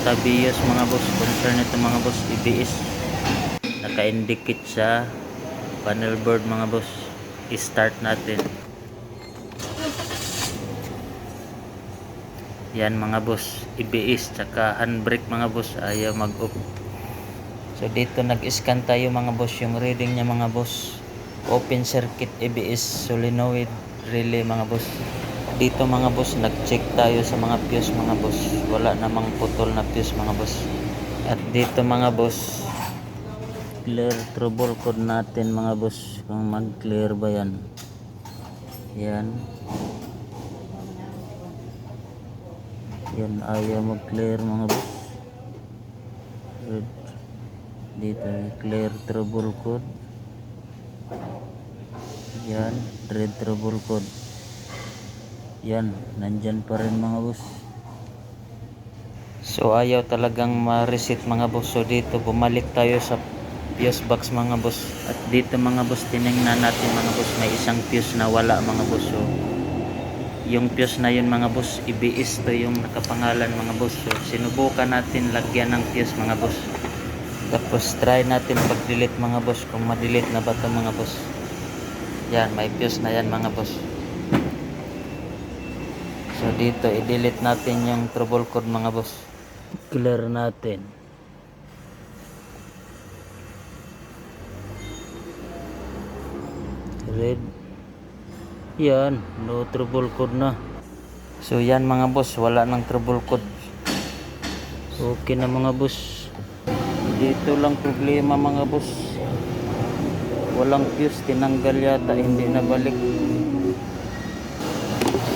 sa BIOS mga boss. Concern ito mga boss, EBS. Naka-indicate sa panel board mga boss. I-start natin. Yan mga boss, EBS tsaka handbrake mga boss, ayaw mag-off. So dito nag-scan tayo mga boss, yung reading niya mga boss. Open circuit EBS solenoid relay mga boss. Dito mga boss, nag-check tayo sa mga fuse mga boss. Wala namang putol na fuse mga boss. At dito mga boss, clear trouble code natin mga boss. Kung mag-clear ba yan. Yan. Yan, ayaw mag-clear mga boss. Dito, clear trouble code. Yan, red trouble code. Yan, nandyan pa rin mga boss. So ayaw talagang ma-reset mga boss. So dito bumalik tayo sa fuse box mga boss. At dito mga boss, tinignan natin mga boss, may isang fuse na wala mga boss. So yung fuse na yun mga boss, EBS to yung nakapangalan mga boss. So sinubukan natin lagyan ng fuse mga boss. Tapos try natin pag-delete mga boss, kung ma-delete na ba ito mga boss. Yan, may fuse na yan mga boss. So dito i-delete natin yung trouble code mga boss. Clear natin. Red. Yan, no trouble code na. So yan mga boss, wala nang trouble code. Okay na mga boss. Dito lang problema mga boss. Walang fuse, tinanggal yata, hindi nabalik.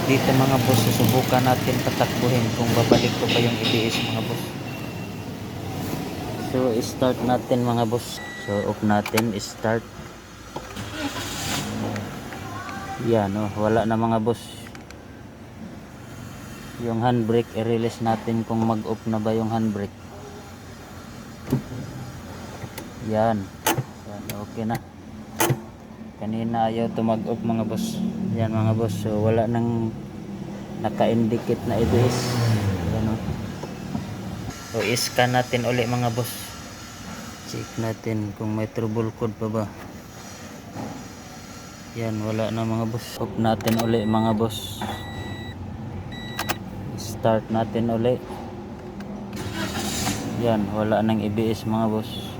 Dito mga boss, susubukan natin patakbuhin kung babalik ko pa yung EBS mga boss. So start natin mga boss. So off natin, start. Yan, oh, wala na mga boss. Yung handbrake, i-release natin kung mag-off na ba yung handbrake. Yan. Yan, okay na. Kanina ayaw to mag-off mga boss. Yan mga boss. So wala nang naka-indicate na EBS. Yan, oh. So i-scan natin uli mga boss. Check natin kung may trouble code pa ba. Yan, wala na mga boss. Off natin uli mga boss. Start natin uli. Yan, wala nang EBS mga boss.